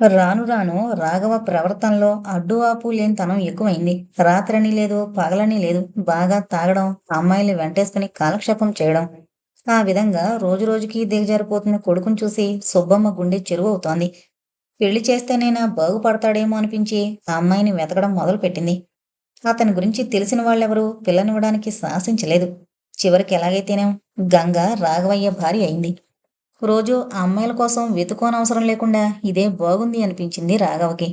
రాను రాను రాఘవ ప్రవర్తనలో అడ్డు ఆపు లేని తనం ఎక్కువైంది. రాత్రని లేదు, పగలని లేదు. బాగా తాగడం, అమ్మాయిల్ని వెంటేసుకుని కాలక్షేపం చేయడం. ఆ విధంగా రోజు రోజుకి దిగజారిపోతున్న కొడుకుని చూసి సుబ్బమ్మ గుండె చెరువవుతోంది. పెళ్లి చేస్తేనైనా బాగుపడతాడేమో అనిపించి ఆ అమ్మాయిని వెతకడం మొదలుపెట్టింది. అతని గురించి తెలిసిన వాళ్ళెవరూ పిల్లనివ్వడానికి సాహసించలేదు. చివరికి ఎలాగైతేనేం గంగ రాఘవయ్య భార్య అయింది. రోజూ ఆ అమ్మాయిల కోసం వెతుక్కోనవసరం లేకుండా ఇదే బాగుంది అనిపించింది రాఘవకి.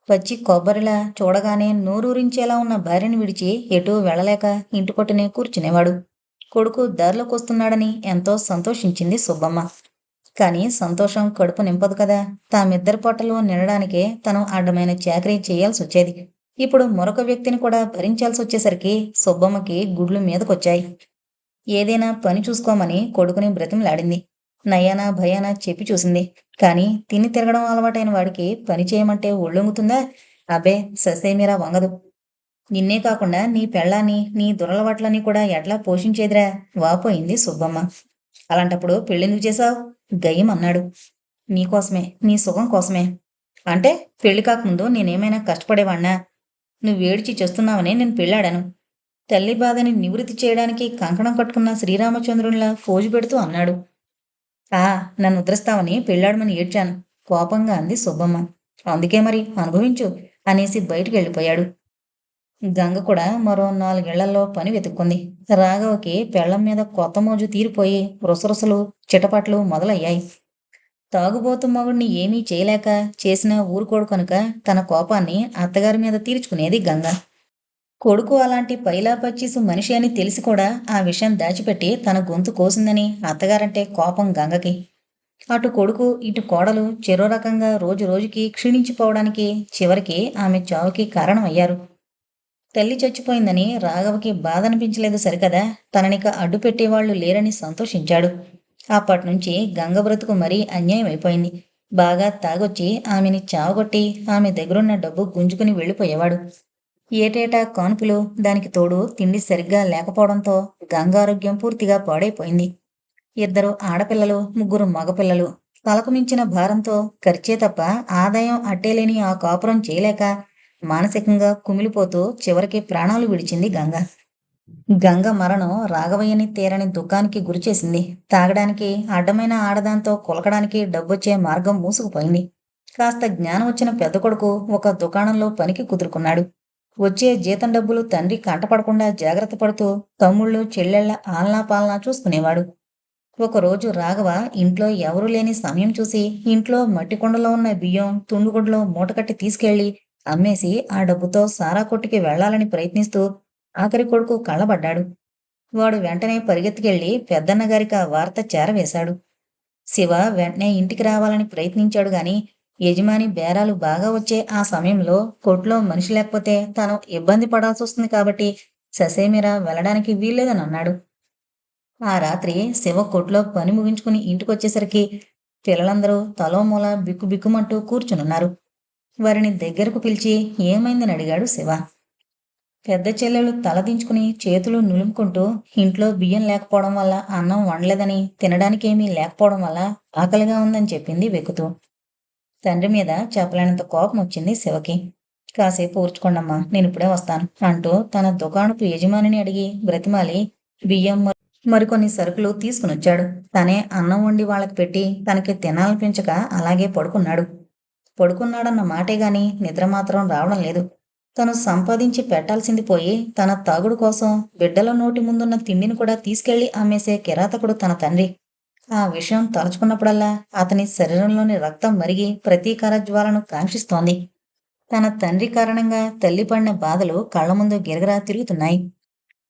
పచ్చి కొబ్బరిలా చూడగానే నోరూరించేలా ఉన్న భార్యను విడిచి ఎటూ వెళ్ళలేక ఇంటి పట్టునే కూర్చునేవాడు. కొడుకు దారిలోకొస్తున్నాడని ఎంతో సంతోషించింది సుబ్బమ్మ. కానీ సంతోషం కడుపు నింపదు కదా. తామిద్దరి పొట్టలు నిండడానికే తను అడ్డమైన చాకరీ చేయాల్సొచ్చేది. ఇప్పుడు మరొక వ్యక్తిని కూడా భరించాల్సొచ్చేసరికి సుబ్బమ్మకి గుడ్లు మీదకొచ్చాయి. ఏదైనా పని చూసుకోమని కొడుకుని బ్రతిమలాడింది. నయానా భయానా చెప్పి చూసింది. కానీ తిని తిరగడం అలవాటైన వాడికి పని చేయమంటే ఒళ్ళొంగుతుందా? అబ్బే, ససేమిరా వంగదు. నిన్నే కాకుండా నీ పెళ్ళాన్ని, నీ దురలవాట్లని కూడా ఎట్లా పోషించేదిరా? వాపోయింది సుబ్బమ్మ. అలాంటప్పుడు పెళ్ళెందుకు చేశావు? గయ్యమన్నాడు. నీకోసమే, నీ సుఖం కోసమే. అంటే పెళ్లి కాకముందు నేనేమైనా కష్టపడేవాణ్ణా? నువ్వేడిచి చేస్తున్నావనే నేను పెళ్ళాడాను. తల్లి బాధని నివృత్తి చేయడానికి కంకణం కట్టుకున్న శ్రీరామచంద్రునిలా ఫోజు పెడుతూ అన్నాడు. ఆ, నన్ను ఉద్ధరిస్తావని పెళ్ళాడమని ఏడ్చాను, కోపంగా అంది సుబ్బమ్మ. అందుకే మరి అనుభవించు అనేసి బయటికి వెళ్ళిపోయాడు. గంగ కూడా మరో 4 ఏళ్లలో పని వెతుక్కుంది. రాఘవకి పెళ్ళం మీద కొత్త మోజు తీరిపోయి రుసరుసలు, చిటపట్లు మొదలయ్యాయి. తాగుబోతు మొగుణ్ణి ఏమీ చేయలేక చేసినా ఊరుకోడు కనుక తన కోపాన్ని అత్తగారి మీద తీర్చుకునేది గంగ. కొడుకు అలాంటి పైలా పచ్చీసు మనిషి అని తెలిసి కూడా ఆ విషయం దాచిపెట్టి తన గొంతు కోసిందని అత్తగారంటే కోపం గంగకి. అటు కొడుకు, ఇటు కోడలు చెరో రకంగా రోజు రోజుకి క్షీణించిపోవడానికి, చివరికి ఆమె చావుకి కారణమయ్యారు. తల్లి చచ్చిపోయిందని రాఘవకి బాధ అనిపించలేదు సరికదా, తననిక అడ్డు పెట్టేవాళ్లు లేరని సంతోషించాడు. అప్పట్నుంచి గంగ బ్రతుకు మరీ అన్యాయం అయిపోయింది. బాగా తాగొచ్చి ఆమెని చావగొట్టి ఆమె దగ్గరున్న డబ్బు గుంజుకుని వెళ్ళిపోయేవాడు. ఏటేటా కాన్పులు, దానికి తోడు తిండి సరిగ్గా లేకపోవడంతో గంగ ఆరోగ్యం పూర్తిగా పాడైపోయింది. 2 ఆడపిల్లలు, 3 మగపిల్లలు. తలకు మించిన భారంతో ఖర్చే తప్ప ఆదాయం అట్టేలేని ఆ కాపురం చేయలేక మానసికంగా కుమిలిపోతూ చివరికి ప్రాణాలు విడిచింది గంగ. గంగ మరణం రాఘవయ్యని తీరని దుఃఖానికి గురిచేసింది. తాగడానికి, అడ్డమైన ఆడదాంతో కులకడానికి డబ్బొచ్చే మార్గం మూసుకుపోయింది. కాస్త జ్ఞానం వచ్చిన పెద్ద కొడుకు ఒక దుకాణంలో పనికి కుదురుకున్నాడు. వచ్చే జీతం డబ్బులు తండ్రి కంటపడకుండా జాగ్రత్త పడుతూ తమ్ముళ్ళు, చెల్లెళ్ల ఆలనా పాలనా చూసుకునేవాడు. ఒకరోజు రాఘవ ఇంట్లో ఎవరూ లేని సమయం చూసి ఇంట్లో మట్టి కుండలో ఉన్న బియ్యం తుండుగుడ్లో మూటకట్టి తీసుకెళ్లి అమ్మేసి ఆ డబ్బుతో సారా కొట్టుకి వెళ్లాలని ప్రయత్నిస్తూ ఆఖరి కొడుకు కళ్ళబడ్డాడు. వాడు వెంటనే పరిగెత్తుకెళ్లి పెద్దన్నగారికి ఆ వార్త చేరవేశాడు. శివ వెంటనే ఇంటికి రావాలని ప్రయత్నించాడు గాని యజమాని బేరాలు బాగా వచ్చే ఆ సమయంలో కొట్లో మనిషి లేకపోతే తాను ఇబ్బంది పడాల్సొస్తుంది కాబట్టి ససేమిరా వెళ్ళడానికి వీల్లేదని అన్నాడు. ఆ రాత్రి శివ కొట్లో పని ముగించుకుని ఇంటికొచ్చేసరికి పిల్లలందరూ తలో మూల బిక్కుబిక్కుమంటూ కూర్చునున్నారు. వారిని దగ్గరకు పిలిచి ఏమైందని అడిగాడు శివ. పెద్ద చెల్లెలు తలదించుకుని చేతులు నులుముకుంటూ ఇంట్లో బియ్యం లేకపోవడం వల్ల అన్నం వండలేదని, తినడానికేమీ లేకపోవడం వల్ల ఆకలిగా ఉందని చెప్పింది వెక్కుతూ. తండ్రి మీద చెప్పలేనంత కోపం వచ్చింది శివకి. కాసేపు ఊర్చుకోండమ్మా, నేనిప్పుడే వస్తాను అంటూ తన దుకాణపు యజమానిని అడిగి బ్రతిమాలి బియ్యం మరికొన్ని సరుకులు తీసుకునొచ్చాడు. తనే అన్నం వండి వాళ్ళకి పెట్టి తనకి తినాలనిపించక అలాగే పడుకున్నాడు. పడుకున్నాడన్న మాటే గాని నిద్ర మాత్రం రావడం లేదు. తను సంపాదించి పెట్టాల్సింది పోయి తన తాగుడు కోసం బిడ్డల నోటి ముందున్న తిండిని కూడా తీసుకెళ్లి అమ్మేసే కిరాతకుడు తన తండ్రి. ఆ విషయం తలుచుకున్నప్పుడల్లా అతని శరీరంలోని రక్తం మరిగి ప్రతీకార జ్వాలను కాంక్షిస్తోంది. తన తండ్రి కారణంగా తల్లి పడిన బాధలు కళ్ల ముందు గిరగిరా తిరుగుతున్నాయి.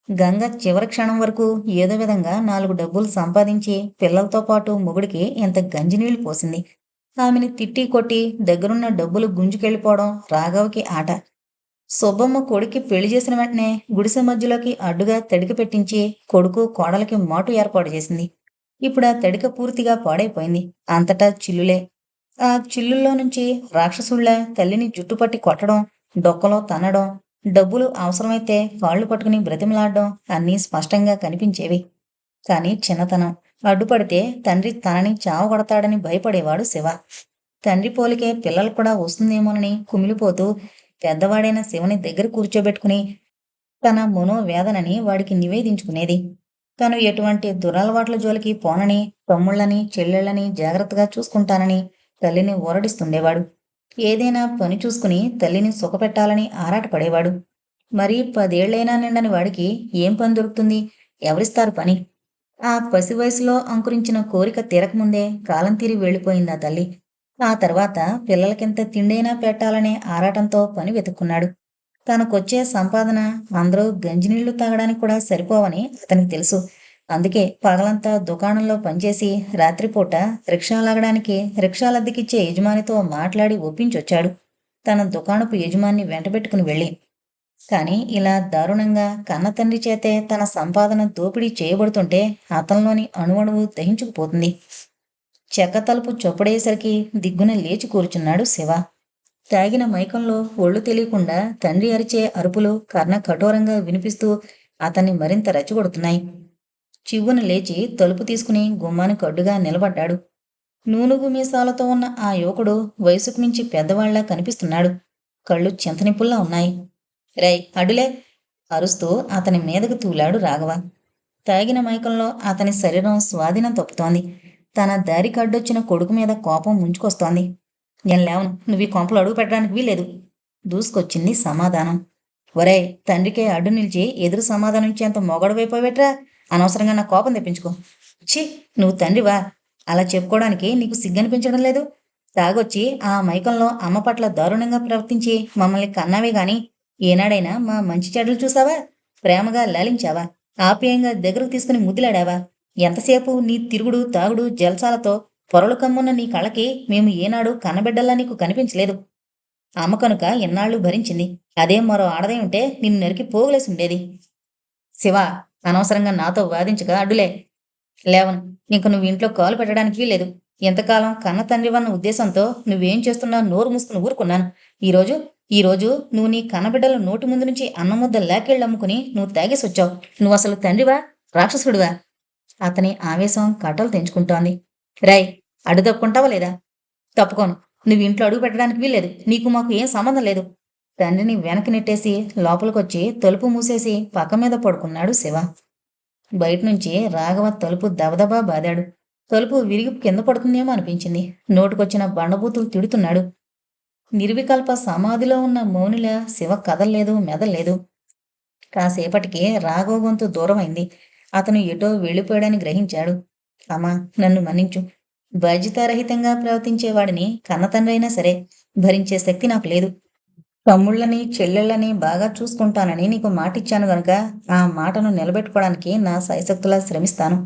గంగ చివరి క్షణం వరకు ఏదో విధంగా 4 డబ్బులు సంపాదించి పిల్లలతో పాటు మొగుడికి ఇంత గంజినీళ్లు పోసింది. ఆమెని తిట్టి కొట్టి దగ్గరున్న డబ్బులు గుంజుకెళ్ళిపోవడం రాఘవకి ఆట. సుబ్బమ్మ కొడుక్కి పెళ్లి చేసిన వెంటనే గుడిసె మధ్యలోకి అడ్డుగా తడిక పెట్టించి కొడుకు, కోడలికి మాటు ఏర్పాటు చేసింది. ఇప్పుడు ఆ తడిక పూర్తిగా పాడైపోయింది. అంతటా చిల్లులే. ఆ చిల్లుల్లో నుంచి రాక్షసుళ్ళ తల్లిని జుట్టుపట్టి కొట్టడం, డొక్కలో తన్నడం, డబ్బులు అవసరమైతే కాళ్ళు పట్టుకుని బ్రతిమలాడడం అన్నీ స్పష్టంగా కనిపించేవి. కాని చిన్నతనం. అడ్డుపడితే తండ్రి తనని చావగొడతాడని భయపడేవాడు శివ. తండ్రి పోలికే పిల్లలు కూడా వస్తుందేమోనని కుమిలిపోతూ పెద్దవాడైన శివని దగ్గర కూర్చోబెట్టుకుని తన మనోవేదనని వాడికి నివేదించుకునేది. తను ఎటువంటి దురలవాట్ల జోలికి పోనని, తమ్ముళ్ళని, చెల్లెళ్ళని జాగ్రత్తగా చూసుకుంటానని తల్లిని ఊరడిస్తుండేవాడు. ఏదైనా పని చూసుకుని తల్లిని సుఖపెట్టాలని ఆరాటపడేవాడు. మరీ 10 ఏళ్లైనా నిండని వాడికి ఏం పని దొరుకుతుంది? ఎవరిస్తారు పని? ఆ పసి వయసులో అంకురించిన కోరిక తీరకముందే కాలం తీరి వెళ్ళిపోయిందా తల్లి. ఆ తర్వాత పిల్లలకింత తిండైనా పెట్టాలనే ఆరాటంతో పని వెతుక్కున్నాడు. తనకొచ్చే సంపాదన అందరూ గంజినీళ్లు తాగడానికి కూడా సరిపోవని అతనికి తెలుసు. అందుకే పగలంతా దుకాణంలో పనిచేసి రాత్రిపూట రిక్షా లాగడానికి రిక్షాలద్దెకిచ్చే యజమానితో మాట్లాడి ఒప్పించొచ్చాడు. తన దుకాణపు యజమాన్ని వెంటబెట్టుకుని వెళ్ళి. కానీ ఇలా దారుణంగా కన్నతండ్రి చేతే తన సంపాదన దోపిడీ చేయబడుతుంటే అతనిలోని అణువణువు దహించుకుపోతుంది. చెక్క తలుపు చొప్పుడయ్యేసరికి దిగ్గున లేచి కూర్చున్నాడు శివ. తాగిన మైకంలో ఒళ్ళు తెలియకుండా తండ్రి అరిచే అరుపులు కర్ణ కఠోరంగా వినిపిస్తూ అతన్ని మరింత రెచ్చగొడుతున్నాయి. చివ్వున లేచి తలుపు తీసుకుని గుమ్మానికి అడ్డుగా నిలబడ్డాడు. నూనుగు మీసాలతో ఉన్న ఆ యువకుడు వయసుకు మించి పెద్దవాళ్లా కనిపిస్తున్నాడు. కళ్ళు చింతనిప్పుల్లా ఉన్నాయి. రై అడ్డులే! అరుస్తూ అతని మీదకు తూలాడు రాఘవ. తాగిన మైకంలో అతని శరీరం స్వాధీనం తప్పుతోంది. తన దారికి అడ్డొచ్చిన కొడుకు మీద కోపం ముంచుకొస్తోంది. నేను లేవను, నువ్వు ఈ కొంపలు అడుగు పెట్టడానికి వీలేదు. దూసుకొచ్చింది సమాధానం. ఒరేయ్, తండ్రికే అడ్డు నిలిచి ఎదురు సమాధానం ఇచ్చేంత మొగడువైపోవేట్రా? అనవసరంగా నా కోపం తెప్పించుకో. ఛీ, నువ్వు తండ్రివా? అలా చెప్పుకోవడానికి నీకు సిగ్గనిపించడం లేదు? తాగొచ్చి ఆ మైకంలో అమ్మ పట్ల దారుణంగా ప్రవర్తించి మమ్మల్ని కన్నావే గాని ఏనాడైనా మా మంచి చెడ్డలు చూసావా? ప్రేమగా లాలించావా? ఆప్యాయంగా దగ్గరకు తీసుకుని ముద్దులాడావా? ఎంతసేపు నీ తిరుగుడు తాగుడు జల్సాలతో పొరలు కమ్మున్న నీ కళ్ళకి మేము ఏనాడు కన్నబిడ్డల్లా నీకు కనిపించలేదు. అమ్మ కనుక ఎన్నాళ్ళు భరించింది. అదే మరో ఆడదై ఉంటే నిన్ను నరికి పోగులేసి ఉండేది. శివ, అనవసరంగా నాతో వాదించక అడ్డులే. లేవను. ఇంక నువ్వు ఇంట్లో కాలు పెట్టడానికి లేదు. ఎంతకాలం కన్న తండ్రివన్న ఉద్దేశంతో నువ్వేం చేస్తున్నా నోరు మూసుకుని ఊరుకున్నాను. ఈరోజు ఈరోజు నువ్వు నీ కన్నబిడ్డల నోటి ముందు నుంచి అన్నముద్ద లేకెళ్ళమ్ముకుని నువ్వు తాగేసొచ్చావు. నువ్వసలు తండ్రివా, రాక్షసుడివా? అతని ఆవేశం కట్టలు తెంచుకుంటోంది. రై, అడ్డు తప్పుకుంటావా లేదా? తప్పుకోను. నువ్వు ఇంట్లో అడుగు పెట్టడానికి వీల్లేదు. నీకు మాకు ఏం సంబంధం లేదు. తండ్రిని వెనక్కి నెట్టేసి లోపలికొచ్చి తలుపు మూసేసి పక్క మీద పడుకున్నాడు శివ. బయటనుంచి రాఘవ తలుపు దబదబా బాదాడు. తలుపు విరిగి కింద పడుతుందేమో అనిపించింది. నోటికొచ్చిన బండబూతులు తిడుతున్నాడు. నిర్వికల్ప సమాధిలో ఉన్న మౌనిలా శివ కదల్లేదు, మెదల్లేదు. కాసేపటికి రాఘవ గొంతు దూరమైంది. అతను ఎటో వెళ్ళిపోయాడని గ్రహించాడు. అమ్మా, నన్ను మన్నించు. బాధ్యతారహితంగా ప్రవర్తించేవాడిని కన్నతండ్రైనా సరే భరించే శక్తి నాకు లేదు. తమ్ముళ్ళని చెల్లెళ్ళని బాగా చూసుకుంటానని నీకు మాటిచ్చాను గనుక ఆ మాటను నిలబెట్టుకోవడానికి నా శాయశక్తులా శ్రమిస్తాను.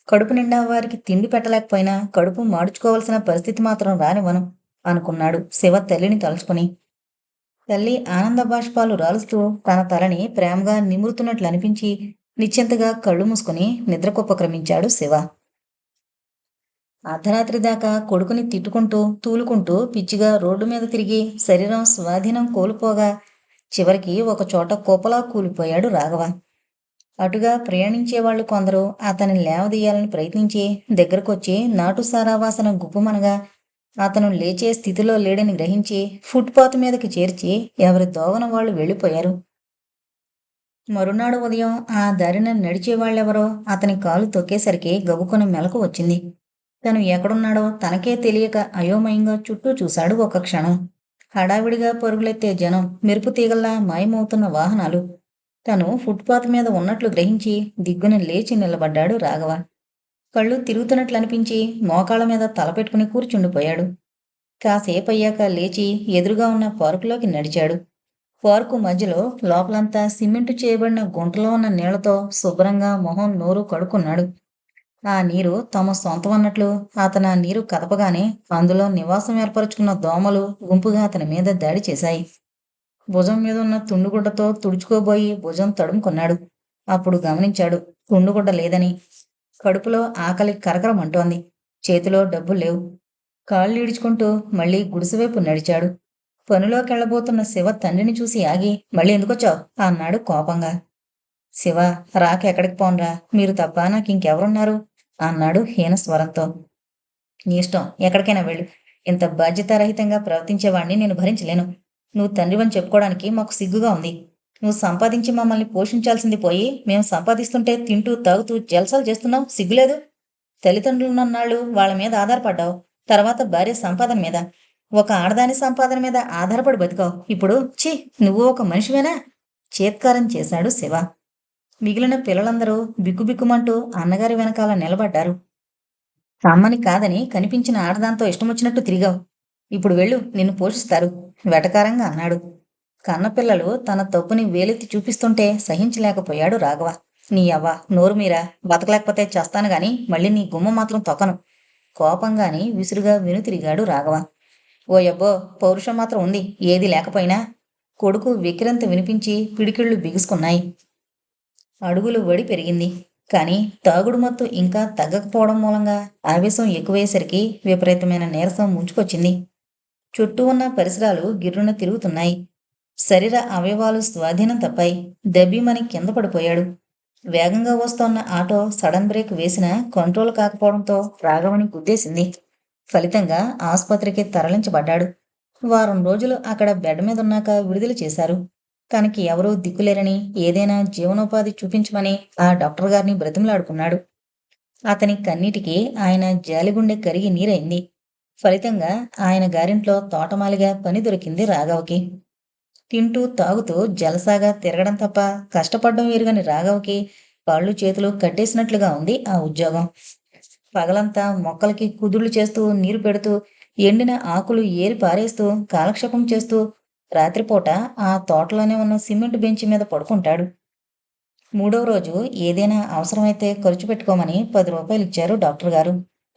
కడుపు నిండా వారికి తిండి పెట్టలేకపోయినా కడుపు మాడుచుకోవలసిన పరిస్థితి మాత్రం రానివ్వను అనుకున్నాడు శివ తల్లిని తలుచుకుని. తల్లి ఆనంద బాష్పాలు రాలుస్తూ తన తలని ప్రేమగా నిమురుతున్నట్లు అనిపించి నిశ్చింతగా కళ్ళు మూసుకుని నిద్రకుపక్రమించాడు శివ. అర్ధరాత్రి దాకా కొడుకుని తిట్టుకుంటూ తూలుకుంటూ పిచ్చిగా రోడ్డు మీద తిరిగి శరీరం స్వాధీనం కోల్పోగా చివరికి ఒకచోట కుప్పలా కూలిపోయాడు రాఘవ. అటుగా ప్రయాణించేవాళ్లు కొందరు అతన్ని లేవదీయాలని ప్రయత్నించి దగ్గరకొచ్చి నాటుసారా వాసన గుప్పుమనగా అతను లేచే స్థితిలో లేడని గ్రహించి ఫుట్పాత్ మీదకి చేర్చి ఎవరి దోవన వాళ్ళు వెళ్ళిపోయారు. మరునాడు ఉదయం ఆ దారిన నడిచేవాళ్ళెవరో అతని కాలు తొక్కేసరికి గబుక్కున మెలకు వచ్చింది. తను ఎక్కడున్నాడో తనకే తెలియక అయోమయంగా చుట్టూ చూశాడు ఒక క్షణం. హడావిడిగా పరుగులెత్తే జనం, మెరుపు తీగల్లా మాయమవుతున్న వాహనాలు. తను ఫుట్పాత్ మీద ఉన్నట్లు గ్రహించి దిగ్గున లేచి నిలబడ్డాడు రాఘవ. కళ్ళు తిరుగుతున్నట్లు అనిపించి మోకాళ్ళ మీద తలపెట్టుకుని కూర్చుండిపోయాడు. కాసేపయ్యాక లేచి ఎదురుగా ఉన్న పార్కులోకి నడిచాడు. పార్కు మధ్యలో లోపలంతా సిమెంటు చేయబడిన గుంటలో ఉన్న నీళ్లతో శుభ్రంగా మొహం నోరు కడుక్కున్నాడు. ఆ నీరు తమ సొంతమన్నట్లు అతను ఆ నీరు కదపగానే అందులో నివాసం ఏర్పరచుకున్న దోమలు గుంపుగా అతని మీద దాడి చేశాయి. భుజం మీద ఉన్న తుండుగుడ్డతో తుడుచుకోబోయి భుజం తడుముకున్నాడు. అప్పుడు గమనించాడు తుండుగుడ్డ లేదని. కడుపులో ఆకలి కరకరమంటోంది. చేతిలో డబ్బులు లేవు. కాళ్ళు ఈడ్చుకుంటూ మళ్ళీ గుడిసెవైపు నడిచాడు. పనిలోకెళ్ళబోతున్న శివ తండ్రిని చూసి ఆగి మళ్ళీ ఎందుకొచ్చావు అన్నాడు కోపంగా. శివ, రాక ఎక్కడికి పోన్రా, మీరు తప్ప నాకింకెవరున్నారు అన్నాడు హీనస్వరంతో. నీ ఇష్టం, ఎక్కడికైనా వెళ్ళు. ఇంత బాధ్యతారహితంగా ప్రవర్తించేవాణ్ణి నేను భరించలేను. నువ్వు తండ్రివని చెప్పుకోవడానికి మాకు సిగ్గుగా ఉంది. నువ్వు సంపాదించి మమ్మల్ని పోషించాల్సింది పోయి, మేము సంపాదిస్తుంటే తింటూ, తాగుతూ జల్సాలు చేస్తున్నావు సిగ్గులేదు? తల్లిదండ్రులున్నన్నాళ్ళు వాళ్ళ మీద ఆధారపడ్డావు. తర్వాత భార్య సంపాదన మీద. ఒక ఆడదాని సంపాదన మీద ఆధారపడి బతికావు. ఇప్పుడు ఛీ! నువ్వు ఒక మనిషివేనా? చీత్కారం చేశాడు శివ. మిగిలిన పిల్లలందరూ బిక్కుబిక్కుమంటూ అన్నగారి వెనకాల నిలబడ్డారు. అమ్మని కాదని కనిపించిన ఆడదాంతో ఇష్టమొచ్చినట్టు తిరిగావు. ఇప్పుడు వెళ్ళు, నిన్ను పోషిస్తారు వెటకారంగా అన్నాడు. కన్నపిల్లలు తన తప్పుని వేలెత్తి చూపిస్తుంటే సహించలేకపోయాడు రాఘవ. నీ అవ్వ నోరు మీరా, బతకలేకపోతే చస్తాను గాని మళ్ళీ నీ గుమ్మ మాత్రం తొక్కను. కోపంగాని విసురుగా వెనుతిరిగాడు రాఘవ. ఓయబ్బో, పౌరుషం మాత్రం ఉంది ఏదీ లేకపోయినా. కొడుకు వెకిరంత వినిపించి పిడికిళ్ళు బిగుసుకున్నాయి. అడుగులు వడి పెరిగింది. కాని తాగుడు మత్తు ఇంకా తగ్గకపోవడం మూలంగా ఆవేశం ఎక్కువయ్యేసరికి విపరీతమైన నీరసం ముంచుకొచ్చింది. చుట్టూ ఉన్న పరిసరాలు గిర్రున తిరుగుతున్నాయి. శరీర అవయవాలు స్వాధీనం తప్పాయి. దెబ్బీమని కింద పడిపోయాడు. వేగంగా వస్తోన్న ఆటో సడన్ బ్రేక్ వేసినా కంట్రోల్ కాకపోవడంతో రాఘవని గుద్దేసింది. ఫలితంగా ఆసుపత్రికి తరలించబడ్డాడు. వారం రోజులు అక్కడ బెడ్ మీద ఉన్నాక విడుదల చేశారు. తనకి ఎవరూ దిక్కులేరని, ఏదైనా జీవనోపాధి చూపించమని ఆ డాక్టర్ గారిని బ్రతిమలాడుకున్నాడు. అతని కన్నీటికి ఆయన జాలిగుండె కరిగి నీరైంది. ఫలితంగా ఆయన గారింట్లో తోటమాలిగా పని దొరికింది రాఘవకి. తింటూ తాగుతూ జలసాగా తిరగడం తప్ప కష్టపడ్డం ఎరుగని రాఘవకి కాళ్ళు చేతులు కట్టేసినట్లుగా ఉంది ఆ ఉద్యోగం. పగలంతా మొక్కలకి కుదుళ్లు చేస్తూ నీరు పెడుతూ, ఎండిన ఆకులు ఏరి పారేస్తూ కాలక్షేపం చేస్తూ, రాత్రిపూట ఆ తోటలోనే ఉన్న సిమెంట్ బెంచి మీద పడుకుంటాడు. మూడో రోజు ఏదైనా అవసరమైతే ఖర్చు పెట్టుకోమని 10 రూపాయలు ఇచ్చారు డాక్టర్ గారు.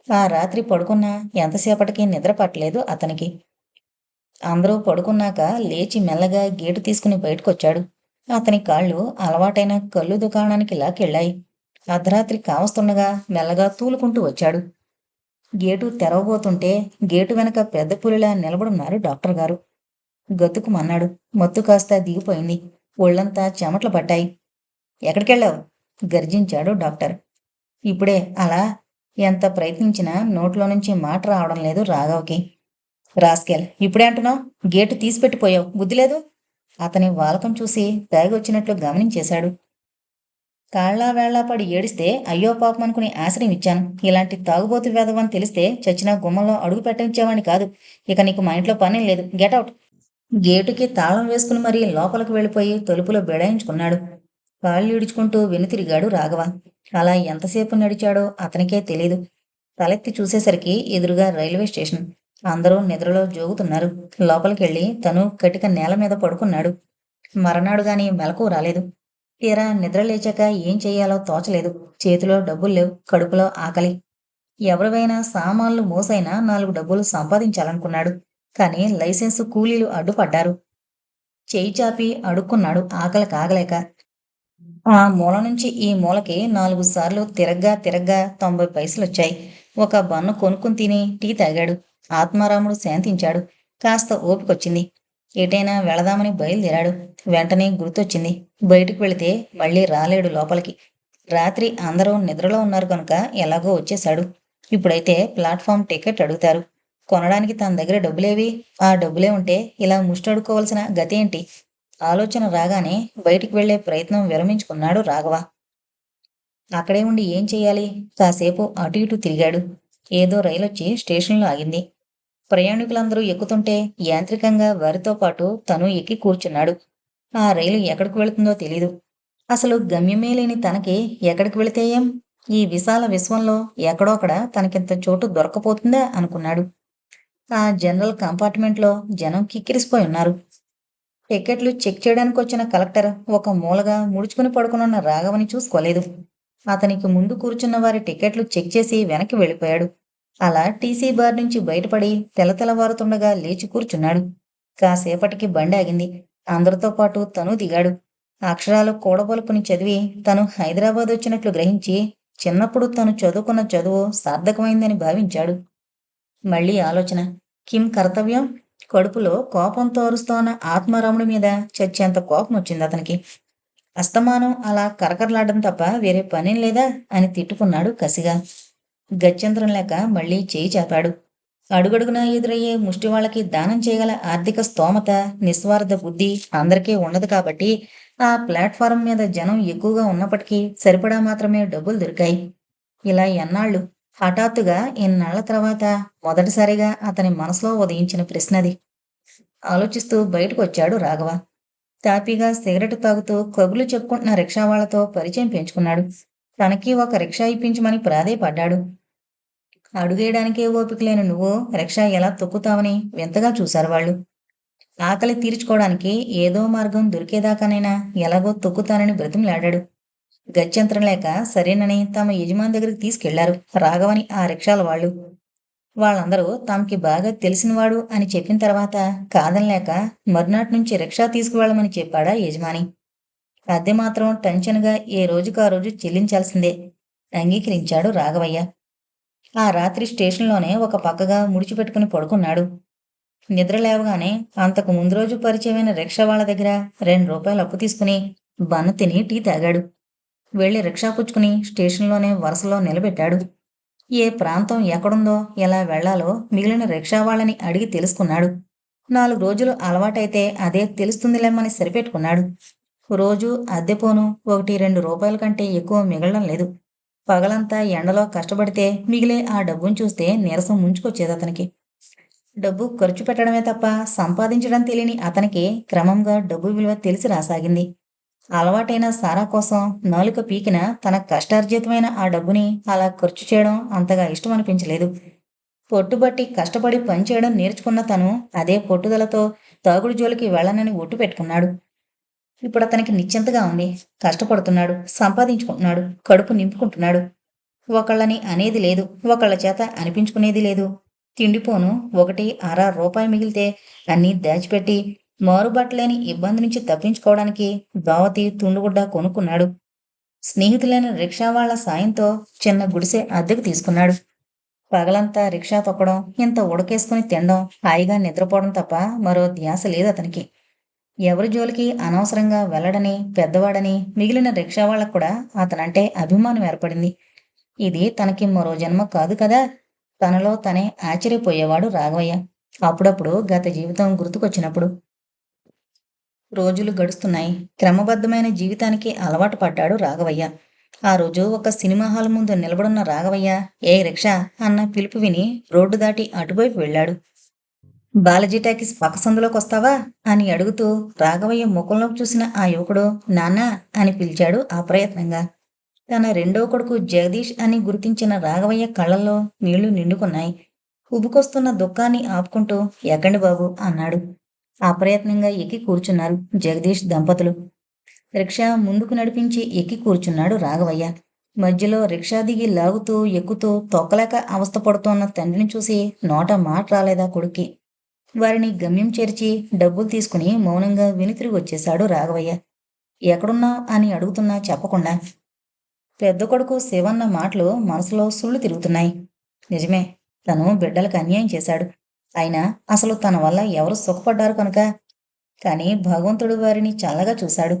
ఆ రాత్రి పడుకున్నా ఎంతసేపటికి నిద్ర పట్టలేదు అతనికి. అందరూ పడుకున్నాక లేచి మెల్లగా గేటు తీసుకుని బయటకొచ్చాడు. అతని కాళ్ళు అలవాటైన కళ్ళు దుకాణానికి లాకెళ్ళాయి. అర్ధరాత్రి కావస్తుండగా మెల్లగా తూలుకుంటూ వచ్చాడు. గేటు తెరవబోతుంటే గేటు వెనక పెద్ద పులిలా నిలబడున్నారు డాక్టర్ గారు. గతుకుమన్నాడు. మత్తు కాస్త దిగిపోయింది. ఒళ్ళంతా చెమటలు పట్టాయి. ఎక్కడికెళ్ళావు? గర్జించాడు డాక్టర్. ఇప్పుడే అలా. ఎంత ప్రయత్నించినా నోట్లో నుంచి మాట రావడం లేదు రాఘవకి. రాస్కెల్, ఇప్పుడే అంటున్నావు? గేటు తీసిపెట్టిపోయావు, బుద్ధి లేదు? అతని వాలకం చూసి తాగొచ్చినట్లు గమనించేశాడు. కాళ్ళా వేళ్లా పడి ఏడిస్తే అయ్యో పాపం అనుకుని ఆశ్రయం ఇచ్చాను. ఇలాంటి తాగుబోతు వేదవని తెలిస్తే చచ్చినా గుమ్మంలో అడుగు పెట్టించేవాణ్ణి కాదు. ఇక నీకు మా ఇంట్లో పని లేదు. గెటౌట్. గేటుకి తాళం వేసుకుని మరీ లోపలికి వెళ్ళిపోయి తలుపులో బెడాయించుకున్నాడు. కాళ్ళు ఈడ్చుకుంటూ వెనుతిరిగాడు రాఘవ. అలా ఎంతసేపు నడిచాడో అతనికే తెలీదు. తలెత్తి చూసేసరికి ఎదురుగా రైల్వే స్టేషన్. అందరూ నిద్రలో జోగుతున్నారు. లోపలికెళ్ళి తను కటిక నేల మీద పడుకున్నాడు. మరనాడు గాని మెలకువ రాలేదు. తీరా నిద్ర లేచాక ఏం చెయ్యాలో తోచలేదు. చేతిలో డబ్బులు లేవు. కడుపులో ఆకలి. ఎవరివైనా సామాన్లు మోసైనా 4 డబ్బులు సంపాదించాలనుకున్నాడు. కాని లైసెన్సు కూలీలు అడ్డుపడ్డారు. చేయి చాపి అడుక్కున్నాడు ఆకలి కాగలేక. ఆ మూల నుంచి ఈ మూలకి 4 సార్లు తిరగ్గా తిరగ్గా 90 పైసలొచ్చాయి. ఒక బన్ను కొనుక్కుని తిని టీ తాగాడు. ఆత్మారాముడు శాంతించాడు. కాస్త ఓపికొచ్చింది. ఎటైనా వెళదామని బయలుదేరాడు. వెంటనే గుర్తొచ్చింది. బయటికి వెళితే మళ్ళీ రాలేడు లోపలికి. రాత్రి అందరూ నిద్రలో ఉన్నారు కనుక ఎలాగో వచ్చేశాడు. ఇప్పుడైతే ప్లాట్ఫామ్ టికెట్ అడుగుతారు. కొనడానికి తన దగ్గర డబ్బులేవి? ఆ డబ్బులే ఉంటే ఇలా ముష్టడుకోవలసిన గతేంటి? ఆలోచన రాగానే బయటికి వెళ్లే ప్రయత్నం విరమించుకున్నాడు రాఘవ. అక్కడే ఉండి ఏం చెయ్యాలి? కాసేపు అటు ఇటు తిరిగాడు. ఏదో రైలొచ్చి స్టేషన్లో ఆగింది. ప్రయాణికులందరూ ఎక్కుతుంటే యాంత్రికంగా వారితో పాటు తను ఎక్కి కూర్చున్నాడు. ఆ రైలు ఎక్కడికి వెళుతుందో తెలీదు. అసలు గమ్యమే లేని తనకి ఎక్కడికి వెళితే ఏం? ఈ విశాల విశ్వంలో ఎక్కడోక్కడ తనకింత చోటు దొరకపోతుందా అనుకున్నాడు. ఆ జనరల్ కంపార్ట్మెంట్లో జనం కిక్కిరిసిపోయి ఉన్నారు. టిక్కెట్లు చెక్ చేయడానికి వచ్చిన కలెక్టర్ ఒక మూలగా ముడుచుకుని పడుకునున్న రాఘవని చూసుకోలేదు. అతనికి ముందు కూర్చున్న వారి టిక్కెట్లు చెక్ చేసి వెనక్కి వెళ్ళిపోయాడు. అలా టీసీ బార్ నుంచి బయటపడి తెలతెలవారుతుండగా లేచి కూర్చున్నాడు. కాసేపటికి బండి ఆగింది. అందరితో పాటు తను దిగాడు. అక్షరాలు కూడబలుపుని చదివి తను హైదరాబాద్ వచ్చినట్లు గ్రహించి చిన్నప్పుడు తను చదువుకున్న చదువు సార్థకమైందని భావించాడు. మళ్ళీ ఆలోచన. కిం కర్తవ్యం? కడుపులో కోపంతో అరుస్తోన్న ఆత్మారాముడి మీద చచ్చేంత కోపం వచ్చింది అతనికి. అస్తమానం అలా కరకరలాడడం తప్ప వేరే పనేం లేదా అని తిట్టుకున్నాడు కసిగా. గత్యంతరం లేక మళ్ళీ చేయి చాపాడు. అడుగడుగునా ఎదురయ్యే ముష్టి వాళ్ళకి దానం చేయగల ఆర్థిక స్తోమత, నిస్వార్థ బుద్ధి అందరికీ ఉండదు కాబట్టి ఆ ప్లాట్ఫారం మీద జనం ఎక్కువగా ఉన్నప్పటికీ సరిపడా మాత్రమే డబ్బులు దొరికాయి. ఇలా ఎన్నాళ్ళు? హఠాత్తుగా ఇన్నాళ్ల తర్వాత మొదటిసారిగా అతని మనసులో ఉదయించిన ప్రశ్నది. ఆలోచిస్తూ బయటకొచ్చాడు రాఘవ. తాపీగా సిగరెట్ తాగుతూ కబుర్లు చెప్పుకుంటున్న రిక్షా వాళ్లతో పరిచయం పెంచుకున్నాడు. తనకి ఒక రిక్షా ఇప్పించమని ప్రాధేయపడ్డాడు. అడుగేయడానికే ఓపిక లేని నువ్వు రిక్షా ఎలా తొక్కుతావని వింతగా చూశారు వాళ్ళు. ఆకలి తీర్చుకోవడానికి ఏదో మార్గం దొరికేదాకానైనా ఎలాగో తొక్కుతానని బ్రతిమలాడాడు. గత్యంతరం లేక సరేనని తమ యజమాని దగ్గరికి తీసుకెళ్లారు రాఘవని ఆ రిక్షాల వాళ్ళు. వాళ్ళందరూ తమకి బాగా తెలిసినవాడు అని చెప్పిన తర్వాత కాదనలేక మర్నాటి నుంచి రిక్షా తీసుకువెళ్ళమని చెప్పాడా యజమాని. అద్దె మాత్రం టెన్షన్గా ఏ రోజుకు ఆ రోజు చెల్లించాల్సిందే. అంగీకరించాడు రాఘవయ్య. ఆ రాత్రి స్టేషన్లోనే ఒక పక్కగా ముడిచిపెట్టుకుని పడుకున్నాడు. నిద్ర లేవగానే అంతకు ముందు రోజు పరిచయమైన రిక్షా వాళ్ళ దగ్గర ₹2 అప్పు తీసుకుని బన్ను తిని టీ తాగాడు. వెళ్లి రిక్షా పుచ్చుకుని స్టేషన్లోనే వరుసలో నిలబెట్టాడు. ఏ ప్రాంతం ఎక్కడుందో ఎలా వెళ్లాలో మిగిలిన రిక్షా వాళ్ళని అడిగి తెలుసుకున్నాడు. 4 రోజులు అలవాటైతే అదే తెలుస్తుందిలేమ్మని సరిపెట్టుకున్నాడు. రోజూ అద్దెపోను ₹1, 2 కంటే ఎక్కువ మిగలడం లేదు. పగలంతా ఎండలో కష్టపడితే మిగిలే ఆ డబ్బును చూస్తే నీరసం ముంచుకొచ్చేదతనికి. డబ్బు ఖర్చు పెట్టడమే తప్ప సంపాదించడం తెలియని అతనికి క్రమంగా డబ్బు విలువ తెలిసి రాసాగింది. అలవాటైన సారా కోసం నాలుక పీకిన తన కష్టార్జితమైన ఆ డబ్బుని అలా ఖర్చు చేయడం అంతగా ఇష్టం అనిపించలేదు. పొట్టుబట్టి కష్టపడి పనిచేయడం నేర్చుకున్న తను అదే పట్టుదలతో తాగుడు జోలికి వెళ్ళనని ఒట్టు పెట్టుకున్నాడు. ఇప్పుడు అతనికి నిశ్చింతగా ఉంది. కష్టపడుతున్నాడు, సంపాదించుకుంటున్నాడు, కడుపు నింపుకుంటున్నాడు. ఒకళ్ళని అనేది లేదు, ఒకళ్ళ చేత అనిపించుకునేది లేదు. తిండిపోను ₹1.5 మిగిలితే అన్నీ దాచిపెట్టి మారుబాటులేని ఇబ్బంది నుంచి తప్పించుకోవడానికి దావతి, తుండుగుడ్డ కొనుక్కున్నాడు. స్నేహితులైన రిక్షా వాళ్ల సాయంతో చిన్న గుడిసె అద్దెకు తీసుకున్నాడు. పగలంతా రిక్షా తొక్కడం, ఇంత ఉడకేసుకుని తినడం, హాయిగా నిద్రపోవడం తప్ప మరో ధ్యాస లేదు అతనికి. ఎవరి జోలికి అనవసరంగా వెళ్ళడని పెద్దవాడని మిగిలిన రిక్షా వాళ్లకు కూడా అతనంటే అభిమానం ఏర్పడింది. ఇది తనకి మరో జన్మ కాదు కదా. తనలో తనే ఆశ్చర్యపోయేవాడు రాఘవయ్య. అప్పుడప్పుడు గత జీవితం గుర్తుకొచ్చినప్పుడు. రోజులు గడుస్తున్నాయి. క్రమబద్ధమైన జీవితానికి అలవాటు పడ్డాడు రాఘవయ్య. ఆ రోజు ఒక సినిమా హాల్ ముందు నిలబడున్న రాఘవయ్య ఏ రిక్షా అన్న పిలుపు విని రోడ్డు దాటి అటువైపు వెళ్ళాడు. బాలాజీ టాకీస్ పక్క సందులోకొస్తావా అని అడుగుతూ రాఘవయ్య ముఖంలోకి చూసిన ఆ యువకుడు నాన్నా అని పిలిచాడు అప్రయత్నంగా. తన రెండో కొడుకు జగదీష్ అని గుర్తించిన రాఘవయ్య కళ్ళల్లో నీళ్లు నిండుకున్నాయి. ఉబుకొస్తున్న దుఃఖాన్ని ఆపుకుంటూ ఎక్కండి బాబు అన్నాడు. అప్రయత్నంగా ఎక్కి కూర్చున్నారు జగదీష్ దంపతులు. రిక్షా ముందుకు నడిపించి ఎక్కి కూర్చున్నాడు రాఘవయ్య. మధ్యలో రిక్షా దిగి లాగుతూ ఎక్కుతూ తొక్కలేక అవస్థపడుతోన్న తండ్రిని చూసి నోట మాట రాలేదా కొడుక్కి. వారిని గమ్యం చేర్చి డబ్బులు తీసుకుని మౌనంగా వెనుతిరిగి వచ్చేశాడు రాఘవయ్య. ఎక్కడున్నావ్ అని అడుగుతున్నా చెప్పకుండా. పెద్ద కొడుకు శివన్న మాటలు మనసులో సుళ్ళు తిరుగుతున్నాయి. నిజమే, తను బిడ్డలకు అన్యాయం చేశాడు. అయినా అసలు తన వల్ల ఎవరు సుఖపడ్డారు కనుక. కానీ భగవంతుడు వారిని చల్లగా చూశాడు.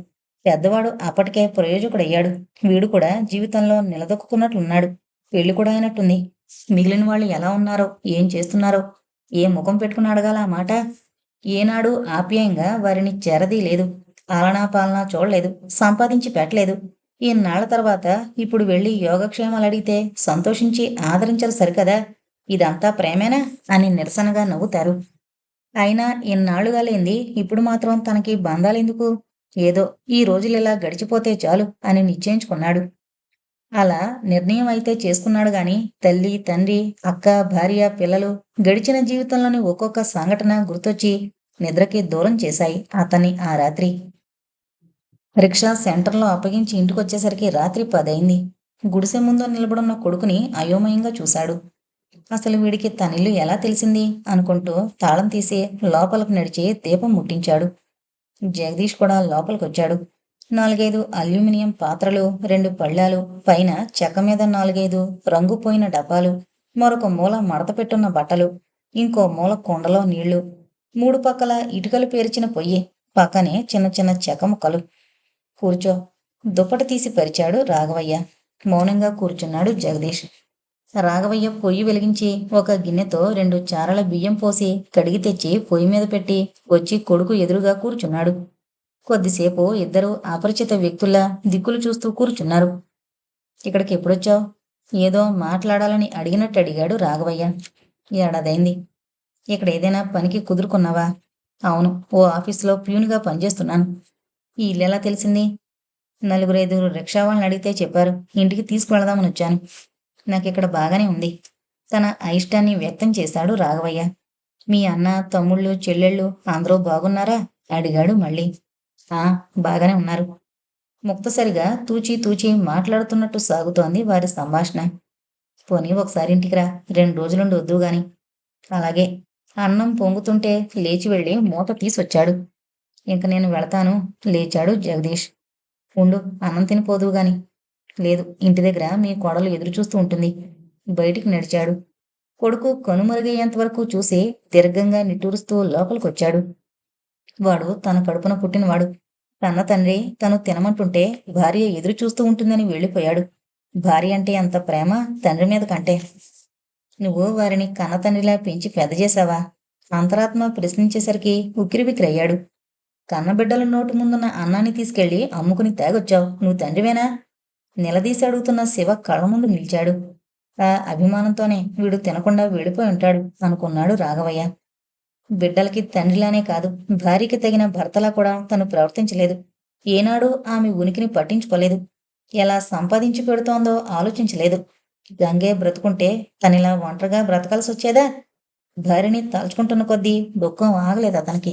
పెద్దవాడు అప్పటికే ప్రయోజకుడయ్యాడు. వీడు కూడా జీవితంలో నిలదొక్కున్నట్లున్నాడు. పెళ్లి కూడా అయినట్టుంది. మిగిలిన వాళ్ళు ఎలా ఉన్నారో, ఏం చేస్తున్నారో, ఏ ముఖం పెట్టుకుని అడగాల ఆ మాట. ఏనాడు ఆప్యాయంగా వారిని చేరదీయలేదు. ఆలనా పాలనా చూడలేదు, సంపాదించి పెట్టలేదు. ఇన్నాళ్ల తర్వాత ఇప్పుడు వెళ్ళి యోగక్షేమాలు అడిగితే సంతోషించి ఆదరించరు సరికదా. ఇదంతా ప్రేమేనా అని నిరసనగా నవ్వుతారు. అయినా ఇన్నాళ్లుగా లేంది ఇప్పుడు మాత్రం తనకి బంధాలెందుకు? ఏదో ఈ రోజులిలా గడిచిపోతే చాలు అని నిశ్చయించుకున్నాడు. అలా నిర్ణయం అయితే చేసుకున్నాడు గాని తల్లి, తండ్రి, అక్క, భార్య, పిల్లలు గడిచిన జీవితంలోని ఒక్కొక్క సంఘటన గుర్తొచ్చి నిద్రకి దూరం చేశాయి అతన్ని ఆ రాత్రి. రిక్షా సెంటర్లో అప్పగించి ఇంటికొచ్చేసరికి రాత్రి 10 అయింది. గుడిసె ముందు నిలబడున్న కొడుకుని అయోమయంగా చూశాడు. అసలు వీడికి తనిల్లు ఎలా తెలిసింది అనుకుంటూ తాళం తీసి లోపలికి నడిచి దీపం ముట్టించాడు. జగదీష్ కూడా లోపలికొచ్చాడు. 4-5 అల్యూమినియం పాత్రలు, 2 పళ్ళాలు, పైన చెక్క మీద 4-5 రంగుపోయిన డబ్బాలు, మరొక మూల మడత పెట్టున్న బట్టలు, ఇంకో మూల కుండలో నీళ్లు, 3 పక్కల ఇటుకలు పేర్చిన పొయ్యి, పక్కనే చిన్న చిన్న చెక్క ముక్కలు. కూర్చో. దుప్పటి తీసి పరిచాడు రాఘవయ్య. మౌనంగా కూర్చున్నాడు జగదీష్. రాఘవయ్య పొయ్యి వెలిగించి ఒక గిన్నెతో 2 చారల బియ్యం పోసి కడిగి తెచ్చి పొయ్యి మీద పెట్టి వచ్చి కొడుకు ఎదురుగా కూర్చున్నాడు. కొద్దిసేపు ఇద్దరూ అపరిచిత వ్యక్తుల్లా దిక్కులు చూస్తూ కూర్చున్నారు. ఇక్కడికి ఎప్పుడొచ్చావు? ఏదో మాట్లాడాలని అడిగినట్టు అడిగాడు రాఘవయ్య. ఏడాదైంది. ఇక్కడ ఏదైనా పనికి కుదురుకున్నావా? అవును, ఓ ఆఫీసులో ప్యూన్గా పనిచేస్తున్నాను. ఈ ఇల్లెలా తెలిసింది? నలుగురైదుగురు రిక్షా వాళ్ళని అడిగితే చెప్పారు. ఇంటికి తీసుకువెళదామని వచ్చాను. నాకిక్కడ బాగానే ఉంది. తన అయిష్టాన్ని వ్యక్తం చేశాడు రాఘవయ్య. మీ అన్న, తమ్ముళ్ళు, చెల్లెళ్ళు అందరూ బాగున్నారా? అడిగాడు మళ్ళీ. ఆ, బాగానే ఉన్నారు. ముక్తసరిగా తూచి తూచి మాట్లాడుతున్నట్టు సాగుతోంది వారి సంభాషణ. పోనీ ఒకసారి ఇంటికి రా, 2 రోజులుండి వద్దు గాని. అలాగే. అన్నం పొంగుతుంటే లేచి వెళ్ళి మూత తీసొచ్చాడు. ఇంక నేను వెళతాను, లేచాడు జగదీష్. ఉండు, అన్నం తినిపోదువు గాని. లేదు, ఇంటి దగ్గర మీ కోడలు ఎదురు చూస్తూ ఉంటుంది. బయటికి నడిచాడు. కొడుకు కనుమరుగయ్యేంతవరకు చూసి దీర్ఘంగా నిట్టూరుస్తూ లోపలికొచ్చాడు. వాడు తన కడుపున పుట్టినవాడు. కన్న తండ్రి తను తినమంటుంటే భార్య ఎదురు చూస్తూ ఉంటుందని వెళ్ళిపోయాడు. భార్య అంటే అంత ప్రేమ తండ్రి మీద కంటే. నువ్వు వారిని కన్న తండ్రిలా పెంచి పెద్ద చేశావా? అంతరాత్మ ప్రశ్నించేసరికి ఉక్కిరిబిక్కిరయ్యాడు. కన్నబిడ్డల నోటు ముందున్న అన్నాన్ని తీసుకెళ్లి అమ్ముకుని తాగొచ్చావు. నువ్వు తండ్రివేనా? నిలదీసి అడుగుతున్న శివ కళ్ళ ముందు నిలిచాడు. ఆ అభిమానంతోనే వీడు తినకుండా వెళ్ళిపోయి ఉంటాడు అనుకున్నాడు రాఘవయ్య. బిడ్డలకి తండ్రిలానే కాదు, భార్యకి తగిన భర్తలా కూడా తను ప్రవర్తించలేదు. ఏనాడు ఆమె ఉనికిని పట్టించుకోలేదు. ఎలా సంపాదించి పెడుతోందో ఆలోచించలేదు. గంగే బ్రతుకుంటే తనిలా ఒంటరిగా బ్రతకాల్సొచ్చేదా? భార్యని తలుచుకుంటున్న కొద్దీ దుఃఖం ఆగలేదు అతనికి.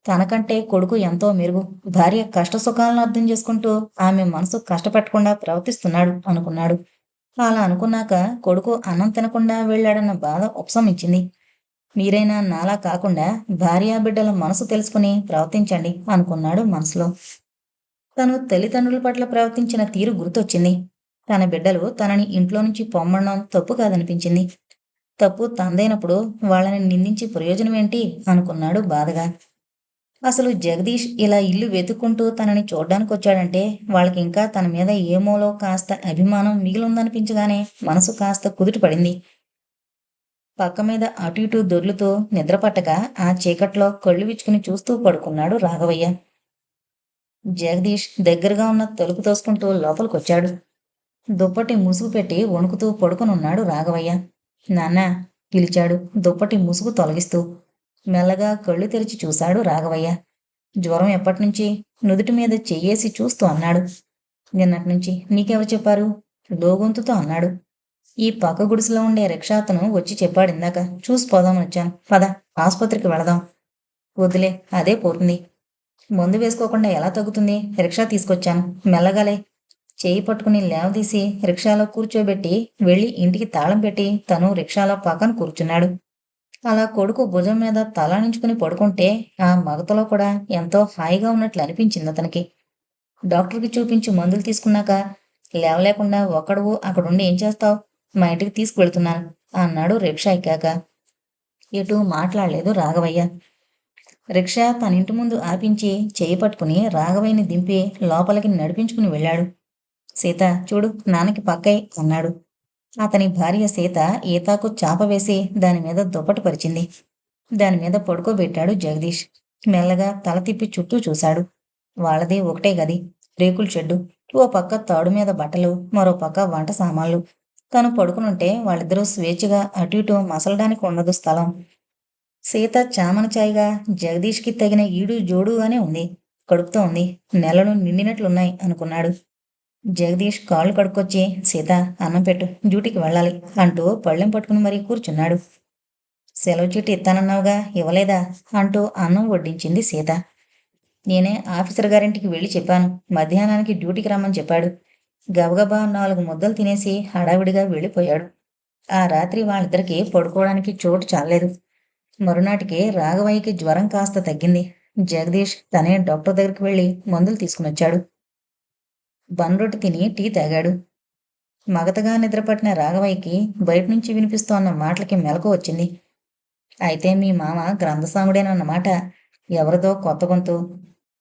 తనకంటే కొడుకు ఎంతో మెరుగు. భార్య కష్టసుఖాలను అర్థం చేసుకుంటూ ఆమె మనసు కష్టపెట్టకుండా ప్రవర్తిస్తున్నాడు అనుకున్నాడు. అలా అనుకున్నాక కొడుకు అన్నం తినకుండా వెళ్ళాడన్న బాధ ఉపశమించింది. మీరైనా నాలా కాకుండా భార్యాబిడ్డల మనసు తెలుసుకుని ప్రవర్తించండి అనుకున్నాడు మనసులో. తను తల్లిదండ్రుల పట్ల ప్రవర్తించిన తీరు గుర్తొచ్చింది. తన బిడ్డలు తనని ఇంట్లో నుంచి పొమ్మడం తప్పు కాదనిపించింది. తప్పు తందైనప్పుడు వాళ్ళని నిందించి ప్రయోజనమేంటి అనుకున్నాడు బాధగా. అసలు జగదీష్ ఇలా ఇల్లు వెతుక్కుంటూ తనని చూడ్డానికొచ్చాడంటే వాళ్ళకింకా తన మీద ఏమోలో కాస్త అభిమానం మిగిలుందనిపించగానే మనసు కాస్త కుదుటపడింది. పక్క మీద అటు ఇటు దొర్లుతూ నిద్రపట్టక ఆ చీకట్లో కళ్ళు విచ్చుకుని చూస్తూ పడుకున్నాడు రాఘవయ్య. జగదీష్ దగ్గరగా ఉన్న తలుపు తోసుకుంటూ లోపలికొచ్చాడు. దుప్పటి ముసుగు పెట్టి వణుకుతూ పడుకునున్నాడు రాఘవయ్య. నాన్నా పిలిచాడు దుప్పటి ముసుగు తొలగిస్తూ. మెల్లగా కళ్ళు తెరిచి చూశాడు రాఘవయ్య. జ్వరం ఎప్పటినుంచి? నుదుటి మీద చెయ్యేసి చూస్తూ అన్నాడు. నిన్నటి నుంచి. నీకెవరు చెప్పారు? లోగొంతుతో అన్నాడు. ఈ పక్క గుడిసెలో ఉండే రిక్షా అతను వచ్చి చెప్పాడిందాక. చూసి పోదామని వచ్చాను. పద, ఆసుపత్రికి వెళదాం. వద్దులే, అదే పోతుంది. మందు వేసుకోకుండా ఎలా తగ్గుతుంది? రిక్షా తీసుకొచ్చాను, మెల్లగాలే. చేయి పట్టుకుని లేవదీసి రిక్షాలో కూర్చోబెట్టి వెళ్ళి ఇంటికి తాళం పెట్టి తను రిక్షాలో పక్కన కూర్చున్నాడు. అలా కొడుకు భుజం మీద తలానించుకుని పడుకుంటే ఆ మగతలో కూడా ఎంతో హాయిగా ఉన్నట్లు అనిపించింది అతనికి. డాక్టర్కి చూపించి మందులు తీసుకున్నాక లేవలేకుండా ఒక్కడువు అక్కడుండి ఏం చేస్తావు? మా ఇంటికి తీసుకువెళ్తున్నాను అన్నాడు రిక్షా ఎక్కాక. ఎటూ మాట్లాడలేదు రాఘవయ్య. రిక్షా తన ఇంటి ముందు ఆపించి చేయి పట్టుకుని రాఘవయ్యని దింపి లోపలికి నడిపించుకుని వెళ్ళాడు. సీత చూడు, నాన్నకి పక్కై అన్నాడు. అతని భార్య సీత ఈతాకు చాప వేసి దానిమీద దుప్పటి పరిచింది. దానిమీద పడుకోబెట్టాడు జగదీష్. మెల్లగా తల తిప్పి చుట్టూ చూశాడు. వాళ్ళది ఒకటే గది, రేకుల షెడ్డు. ఓ పక్క తాడు మీద బట్టలు, మరో పక్క వంట సామాన్లు. తను పడుకునుంటే వాళ్ళిద్దరూ స్వేచ్ఛగా అటు ఇటు మసలడానికి ఉండదు స్థలం. సీత చామనచాయిగా జగదీష్కి తగిన ఈడు జోడుగానే ఉంది. కడుపుతో ఉంది. నెలలు నిండినట్లున్నాయి అనుకున్నాడు. జగదీష్ కాళ్ళు కడుక్కొచ్చి సీత అన్నం పెట్టు, డ్యూటీకి వెళ్ళాలి అంటూ పళ్ళెం పట్టుకుని మరీ కూర్చున్నాడు. సెలవు చీటి ఇస్తానన్నావుగా, ఇవ్వలేదా అంటూ అన్నం వడ్డించింది సీత. నేనే ఆఫీసర్ గారింటికి వెళ్ళి చెప్పాను, మధ్యాహ్నానికి డ్యూటీకి రమ్మని చెప్పాడు. గబగబా 4 ముద్దలు తినేసి హడావిడిగా వెళ్ళిపోయాడు. ఆ రాత్రి వాళ్ళిద్దరికీ పడుకోవడానికి చోటు చాలలేదు. మరునాటికి రాఘవయ్యకి జ్వరం కాస్త తగ్గింది. జగదీష్ తనే డాక్టర్ దగ్గరికి వెళ్ళి మందులు తీసుకునొచ్చాడు. బన్రొట్టి తిని టీ తాగాడు. మగతగా నిద్రపట్టిన రాఘవయ్యకి బయటనుంచి వినిపిస్తోన్న మాటలకి మెలకు వచ్చింది. అయితే మీ మామ గ్రంథసాంగుడేనన్నమాట. ఎవరిదో కొత్త గొంతు.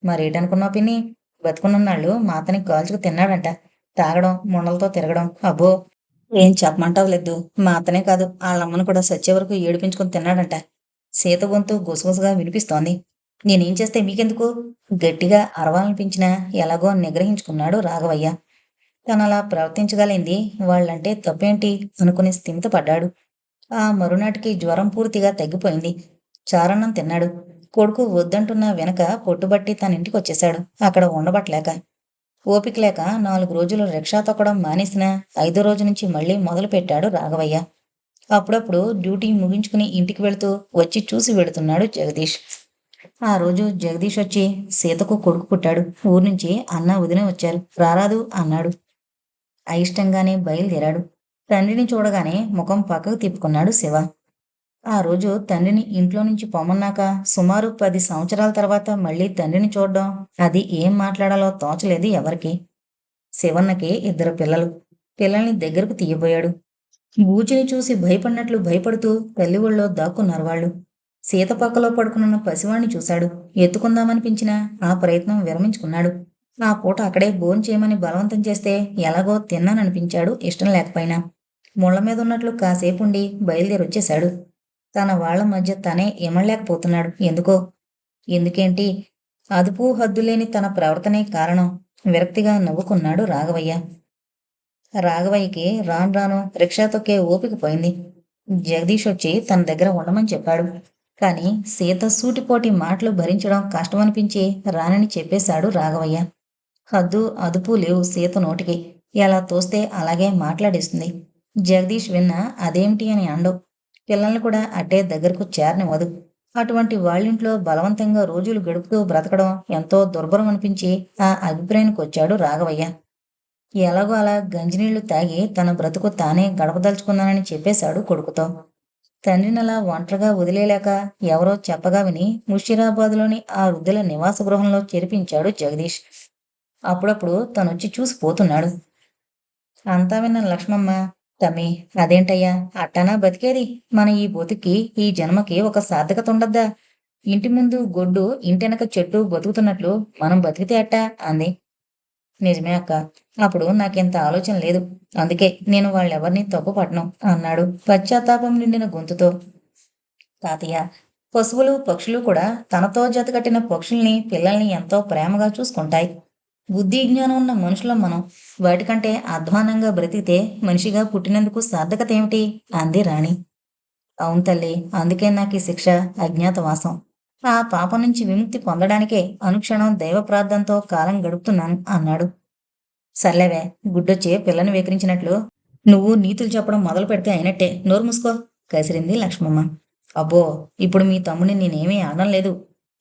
మరేటనుకున్నావు పిన్ని? బతుకున్నన్నాళ్ళు మాతని కాల్చుకు తిన్నాడంట. తాగడం, ముండలతో తిరగడం. అబ్బో, ఏం చెప్పమంటావు లేదు. మా అతనే కాదు, ఆళ్ళమ్మను కూడా సచ్చే వరకు ఏడిపించుకొని తిన్నాడంట. సీత గొంతు గుసగుసగా వినిపిస్తోంది. నేనేం చేస్తే మీకెందుకు? గట్టిగా అరవాలనిపించినా ఎలాగో నిగ్రహించుకున్నాడు రాఘవయ్య. తనలా ప్రవర్తించగలిగింది వాళ్ళంటే తప్పేంటి అనుకుని స్థిమితపడ్డాడు. ఆ మరునాటికి జ్వరం పూర్తిగా తగ్గిపోయింది. చారన్నం తిన్నాడు. కొడుకు వద్దంటున్నా వెనక పట్టుబట్టి తనింటికొచ్చేశాడు. అక్కడ ఉండబట్టలేక. ఓపిక లేక 4 రోజులు రిక్షా తొక్కడం మానేసినా, ఐదో రోజు నుంచి మళ్ళీ మొదలుపెట్టాడు రాఘవయ్య. అప్పుడప్పుడు డ్యూటీ ముగించుకుని ఇంటికి వెళుతూ వచ్చి చూసి వెడుతున్నాడు జగదీష్. ఆ రోజు జగదీష్ వచ్చి, సీతకు కొడుకు పుట్టాడు. ఊరు నుంచి అన్న వదిన వచ్చారు. రారాదు అన్నాడు. అయిష్టంగానే బయలుదేరాడు. తండ్రిని చూడగానే ముఖం పక్కకు తిప్పుకున్నాడు శివ. ఆ రోజు తండ్రిని ఇంట్లో నుంచి పొమ్మన్నాక సుమారు 10 సంవత్సరాల తర్వాత మళ్ళీ తండ్రిని చూడ్డం, అది ఏం మాట్లాడాలో తోచలేదు ఎవరికీ. శివన్నకి 2 పిల్లలు. పిల్లల్ని దగ్గరకు తీయబోయాడు. బూచిని చూసి భయపడినట్లు భయపడుతూ తల్లి ఒళ్ళో దాక్కున్నారు వాళ్ళు. సీత పక్కలో పడుకునున్న పసివాణ్ణి చూశాడు. ఎత్తుకుందామనిపించినా ఆ ప్రయత్నం విరమించుకున్నాడు. ఆ పూట అక్కడే భోంచేయమని బలవంతం చేస్తే ఎలాగో తిన్నాననిపించాడు ఇష్టం లేకపోయినా. ముళ్ళ మీద ఉన్నట్లు కాసేపుండి బయలుదేరొచ్చేశాడు. తన వాళ్ళ మధ్య తనే ఇమడలేకపోతున్నాడు ఎందుకో. ఎందుకేంటి? అదుపు హద్దులేని తన ప్రవర్తనే కారణం. విరక్తిగా నవ్వుకున్నాడు రాఘవయ్య. రాఘవయ్యకి రాను రాను రిక్షా తొక్కే ఓపిక పోయింది. జగదీష్ వచ్చి తన దగ్గర ఉండమని చెప్పాడు. కానీ సీత సూటిపోటి మాటలు భరించడం కష్టమనిపించి రానని చెప్పేశాడు రాఘవయ్య. హద్దు అదుపు లేవు సీత నోటికి. ఎలా తోస్తే అలాగే మాట్లాడేస్తుంది. జగదీష్ విన్నా అదేమిటి అని అండవు. పిల్లల్ని కూడా అట్టే దగ్గరకు చేరనివ్వదు. అటువంటి వాళ్ళింట్లో బలవంతంగా రోజులు గడుపుతూ బ్రతకడం ఎంతో దుర్భరం అనిపించి ఆ అభిప్రాయానికి వచ్చాడు రాఘవయ్య. ఎలాగో అలా గంజినీళ్లు తాగి తన బ్రతుకు తానే గడపదలుచుకున్నానని చెప్పేశాడు కొడుకుతో. తండ్రినలా ఒంటరిగా వదిలేలేక ఎవరో చెప్పగా విని ముషీరాబాద్లోని ఆ వృద్ధుల నివాస గృహంలో చేర్పించాడు జగదీష్. అప్పుడప్పుడు తనొచ్చి చూసి పోతున్నాడు. అంతా విన్న లక్ష్మమ్మ, తమ్మి, అదేంటయ్యా అట్టానా బతికేది? మన ఈ బతుక్కి ఈ జన్మకి ఒక సార్థకత ఉండద్దా? ఇంటి ముందు గొడ్డు ఇంటెనక చెట్టు బతుకుతున్నట్లు మనం బతికితే అట్టా అంది. నిజమే అక్క. అప్పుడు నాకింత ఆలోచన లేదు. అందుకే నేను వాళ్ళెవరినీ తప్పు పట్టను అన్నాడు పశ్చాత్తాపం నిండిన గొంతుతో. తాతయ్య, పశువులు పక్షులు కూడా తనతో జతకట్టిన పక్షుల్ని పిల్లల్ని ఎంతో ప్రేమగా చూసుకుంటాయి. బుద్ధి జ్ఞానం ఉన్న మనుషులం మనం. వాటికంటే అధ్వానంగా బ్రతికితే మనిషిగా పుట్టినందుకు సార్థకత ఏమిటి అంది రాణి. అవును తల్లి, అందుకే నాకు ఈ శిక్ష, అజ్ఞాతవాసం. ఆ పాపం నుంచి విముక్తి పొందడానికే అనుక్షణం దైవ ప్రార్థనతో కాలం గడుపుతున్నాను అన్నాడు. సర్లేవే, గుడ్డొచ్చి పిల్లని వెకిరించినట్లు నువ్వు నీతులు చెప్పడం మొదలు పెడితే అయినట్టే. నోరు మూసుకో కసిరింది లక్ష్మమ్మ. అబ్బో, ఇప్పుడు మీ తమ్ముని నేనేమీ అనడం లేదు.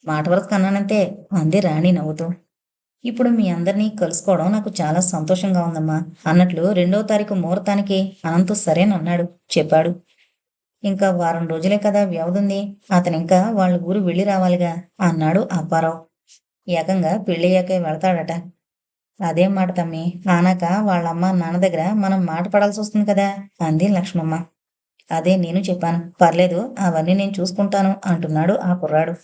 మాట వరసకు అన్నానంతే అంది రాణి నవ్వుతూ. ఇప్పుడు మీ అందరినీ కలుసుకోవడం నాకు చాలా సంతోషంగా ఉందమ్మా అన్నట్లు 2వ తారీఖు ముహూర్తానికి అనంతు సరేనన్నాడు. చెప్పాడు. ఇంకా వారం రోజులే కదా వ్యవధుంది. అతనింకా వాళ్ళ ఊరు వెళ్ళి రావాలిగా అన్నాడు అప్పారావు. ఏకంగా పెళ్ళయ్యాకే వెళతాడట. అదేం మాట తమ్మి, ఆనాక వాళ్ళమ్మ నాన్న దగ్గర మనం మాట పడాల్సి వస్తుంది కదా అంది లక్ష్మమ్మ. అదే నేను చెప్పాను. పర్లేదు, అవన్నీ నేను చూసుకుంటాను అంటున్నాడు ఆ కుర్రాడు.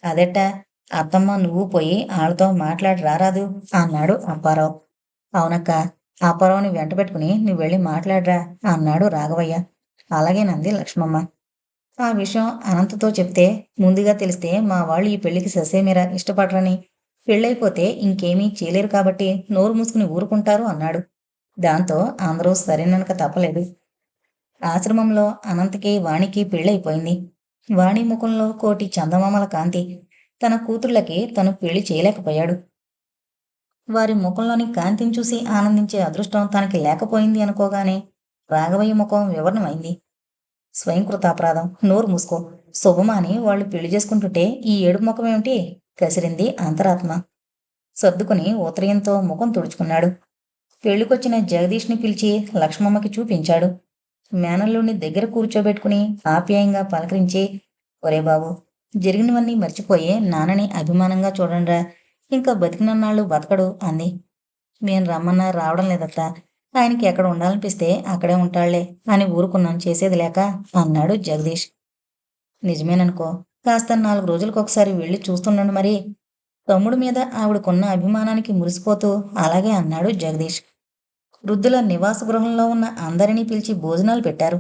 అదెట్టా? అత్తమ్మ నువ్వు పోయి ఆళ్ళతో మాట్లాడి రారాదు అన్నాడు అప్పారావు. అవునక్క, అప్పారావుని వెంట పెట్టుకుని నువ్వెళ్ళి మాట్లాడరా అన్నాడు రాఘవయ్య. అలాగేనంది లక్ష్మమ్మ. ఆ విషయం అనంతతో చెప్తే, ముందుగా తెలిస్తే మా వాళ్ళు ఈ పెళ్లికి ససేమిరా ఇష్టపడరని, పెళ్ళైపోతే ఇంకేమీ చేయలేరు కాబట్టి నోరు మూసుకుని ఊరుకుంటారు అన్నాడు. దాంతో అందరూ సరేననక తప్పలేదు. ఆశ్రమంలో అనంతకి వాణికి పెళ్ళైపోయింది. వాణి ముఖంలో కోటి చందమామల కాంతి. తన కూతుళ్ళకి తను పెళ్లి చేయలేకపోయాడు. వారి ముఖంలోని కాంతిని చూసి ఆనందించే అదృష్టం తనకి లేకపోయింది అనుకోగానే రాఘవయ్య ముఖం వివరణమైంది. స్వయంకృతాపరాధం. నోరు మూసుకో. శుభమాని వాళ్ళు పెళ్లి చేసుకుంటుంటే ఈ ఏడుపు ముఖమేమిటి కసిరింది అంతరాత్మ. సర్దుకుని ఉత్తరీయంతో ముఖం తుడుచుకున్నాడు. పెళ్లికొచ్చిన జగదీష్ని పిలిచి లక్ష్మమ్మకి చూపించాడు. మేనల్లుని దగ్గర కూర్చోబెట్టుకుని ఆప్యాయంగా పలకరించి, ఒరే బాబు, జరిగినవన్నీ మర్చిపోయే నాన్నని అభిమానంగా చూడండిరా. ఇంకా బతికినన్నాళ్ళు బతకడు అంది. మేం రమ్మన్నా రావడం లేదత్తా. ఆయనకి ఎక్కడ ఉండాలనిపిస్తే అక్కడే ఉంటాళ్లే అని ఊరుకున్నాం చేసేది లేక అన్నాడు జగదీష్. నిజమేననుకో. కాస్త 4 రోజులకొకసారి వెళ్ళి చూస్తుండండి మరి. తమ్ముడి మీద ఆవిడకున్న అభిమానానికి మురిసిపోతూ అలాగే అన్నాడు జగదీష్. వృద్ధుల నివాస గృహంలో ఉన్న అందరినీ పిలిచి భోజనాలు పెట్టారు.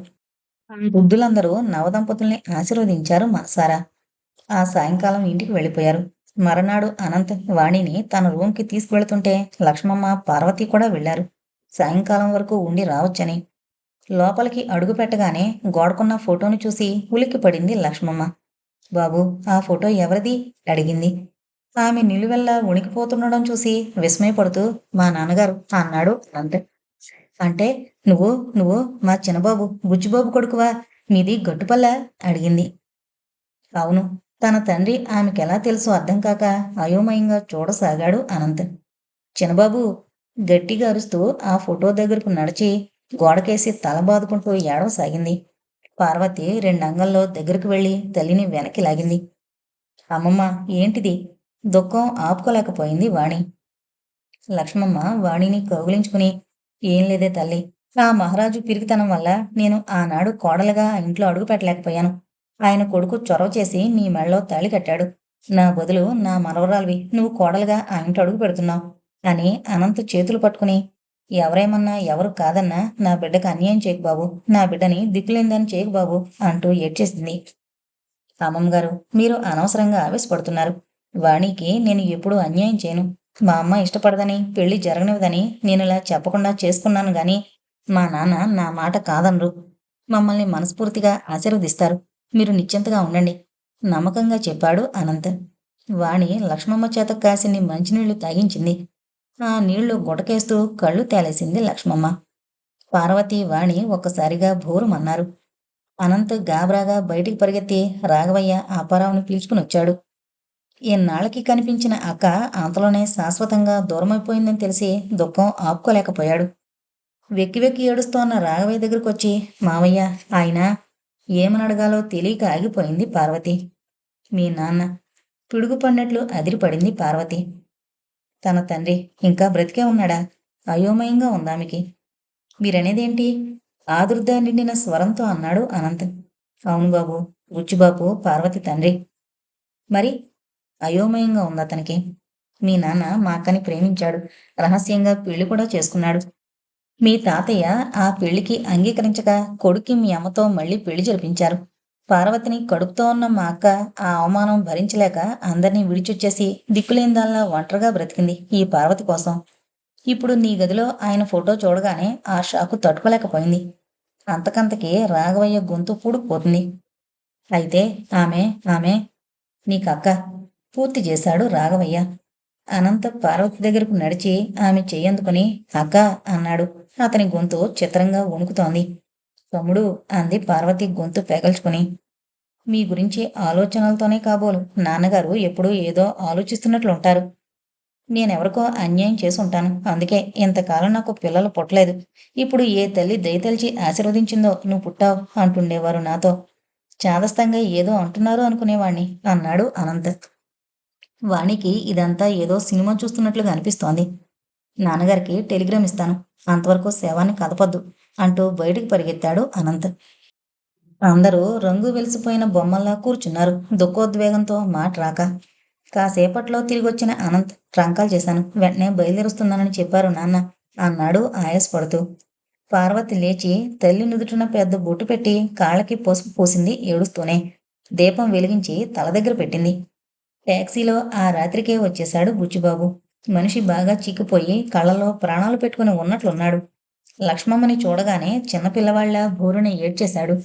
వృద్ధులందరూ నవదంపతుల్ని ఆశీర్వదించారు మనసారా. ఆ సాయంకాలం ఇంటికి వెళ్ళిపోయారు. మరనాడు అనంత్ వాణిని తన రూంకి తీసుకువెళుతుంటే లక్ష్మమ్మ, పార్వతి కూడా వెళ్లారు. సాయంకాలం వరకు ఉండి రావచ్చని. లోపలికి అడుగు పెట్టగానే గోడకున్న ఫోటోను చూసి ఉలిక్కిపడింది లక్ష్మమ్మ. బాబూ, ఆ ఫోటో ఎవరిది? అడిగింది. ఆమె నిలువెల్లా వణికిపోతుండడం చూసి విస్మయపడుతూ, మా నాన్నగారు అన్నాడు అనంత్. అంటే నువ్వు నువ్వు మా చిన్నబాబు బుచ్చిబాబు కొడుకువా? మీది గట్టుపల్లా? అడిగింది. అవును. తన తండ్రి ఆమెకెలా తెలుసో అర్థం కాక అయోమయంగా చూడసాగాడు అనంత్. చిన్నబాబు గట్టిగా అరుస్తూ ఆ ఫోటో దగ్గరకు నడిచి గోడకేసి తల బాదుకుంటూ ఏడవసాగింది. పార్వతి రెండంగల్లో దగ్గరకు వెళ్లి తల్లిని వెనక్కి లాగింది. అమ్మమ్మ, ఏంటిది? దుఃఖం ఆపుకోలేకపోయింది వాణి. లక్ష్మమ్మ వాణిని కౌగిలించుకుని, ఏం లేదే తల్లి. ఆ మహారాజు పిరికితనం వల్ల నేను ఆనాడు కోడలుగా ఆ ఇంట్లో అడుగు పెట్టలేకపోయాను. ఆయన కొడుకు చొరవ చేసి నీ మెడలో తాళి కట్టాడు. నా బదులు నా మనవరాలివి నువ్వు కోడలుగా ఆ ఇంట్లో అడుగు పెడుతున్నావు అని అనంత్ చేతులు పట్టుకుని, ఎవరేమన్నా ఎవరు కాదన్నా నా బిడ్డకు అన్యాయం చేయకు బాబు, నా బిడ్డని దిక్కులేందని చేయకు బాబు అంటూ ఏడ్చేసింది. అమ్మమ్మ గారు, మీరు అనవసరంగా ఆవేశపడుతున్నారు. వాణికి నేను ఎప్పుడూ అన్యాయం చేయను. మా అమ్మ ఇష్టపడదని, పెళ్లి జరగనివ్వదని నేనిలా చెప్పకుండా చేసుకున్నాను గాని, మా నాన్న నా మాట కాదనరు. మమ్మల్ని మనస్ఫూర్తిగా ఆశీర్వదిస్తారు. మీరు నిశ్చింతగా ఉండండి నమ్మకంగా చెప్పాడు అనంత్. వాణి లక్ష్మమ్మ చేత కాసిన్ని మంచినీళ్లు తాగించింది. ఆ నీళ్లు గుటకేస్తూ కళ్ళు తేలేసింది లక్ష్మమ్మ. పార్వతి, వాణి ఒక్కసారిగా భోరుమన్నారు. అనంత్ గాబరాగా బయటికి పరిగెత్తి రాఘవయ్య అప్పారావుని పిలుచుకునొచ్చాడు. ఇన్నాళ్ళకి కనిపించిన అక్క అంతలోనే శాశ్వతంగా దూరమైపోయిందని తెలిసి దుఃఖం ఆపుకోలేకపోయాడు. వెక్కి వెక్కి ఏడుస్తోన్న రాఘవయ్య దగ్గరకొచ్చి, మావయ్య, ఆయన ఏమనడగాలో తెలియక ఆగిపోయింది పార్వతి. మీ నాన్న పిడుగుపడినట్లు అదిరిపడింది పార్వతి. తన తండ్రి ఇంకా బ్రతికే ఉన్నాడా? అయోమయంగా ఉందామెకి. మీరనేదేంటి? ఆదుర్దా నిండిన స్వరంతో అన్నాడు అనంత్. అవును బాబు, బుచ్చిబాబు పార్వతి తండ్రి. మరి? అయోమయంగా ఉందతనికి. మీ నాన్న మా అక్కని ప్రేమించాడు. రహస్యంగా పెళ్లి కూడా చేసుకున్నాడు. మీ తాతయ్య ఆ పెళ్లికి అంగీకరించక కొడుక్కి మీ అమ్మతో మళ్ళీ పెళ్లి జరిపించారు. పార్వతిని కడుపుతో ఉన్న మా అక్క ఆ అవమానం భరించలేక అందర్నీ విడిచొచ్చేసి దిక్కులేనిదాల్లా ఒంటరిగా బ్రతికింది ఈ పార్వతి కోసం. ఇప్పుడు నీ గదిలో ఆయన ఫోటో చూడగానే ఆ షాకు తట్టుకోలేకపోయింది. అంతకంతకీ రాఘవయ్య గొంతు పూడుకుపోతుంది. అయితే ఆమె ఆమె నీకక్క పూర్తి చేశాడు రాఘవయ్య. అనంత పార్వతి దగ్గరకు నడిచి ఆమె చెయ్యందుకుని అక్కా అన్నాడు. అతని గొంతు చిత్రంగా వణుకుతోంది. తమ్ముడు అంది పార్వతి గొంతు పెగల్చుకుని. మీ గురించి ఆలోచనలతోనే కాబోలు నాన్నగారు ఎప్పుడూ ఏదో ఆలోచిస్తున్నట్లుంటారు. నేనెవరికో అన్యాయం చేసుంటాను. అందుకే ఇంతకాలం నాకు పిల్లలు పుట్టలేదు. ఇప్పుడు ఏ తల్లి దయతలిచి ఆశీర్వదించిందో నువ్వు పుట్టావు అంటుండేవారు నాతో. చాదస్తంగా ఏదో అంటున్నారు అనుకునేవాణ్ణి అన్నాడు అనంత్. వాణికి ఇదంతా ఏదో సినిమా చూస్తున్నట్లుగా అనిపిస్తోంది. నాన్నగారికి టెలిగ్రామ్ ఇస్తాను. అంతవరకు శవాన్ని కదపొద్దు అంటూ బయటికి పరిగెత్తాడు అనంత్. అందరూ రంగు వెలిసిపోయిన బొమ్మల్లా కూర్చున్నారు దుఃఖోద్వేగంతో మాట రాక. కాసేపట్లో తిరిగొచ్చిన అనంత్, ట్రంకాలు చేశాను, వెంటనే బయలుదేరుస్తున్నానని చెప్పారు నాన్న అన్నాడు ఆయాసపడుతూ. పార్వతి లేచి తల్లి నుదుటిన పెద్ద బొట్టు పెట్టి కాళ్ళకి పసుపు పూసింది ఏడుస్తూనే. దీపం వెలిగించి తల దగ్గర పెట్టింది. టాక్సీలో ఆ రాత్రికే వచ్చేశాడు బుచ్చిబాబు. మనిషి బాగా చిక్కిపోయి కళ్ళలో ప్రాణాలు పెట్టుకుని ఉన్నట్లున్నాడు. లక్ష్మమ్మని చూడగానే చిన్నపిల్లవాళ్లా భోరున ఏడ్చేశాడు.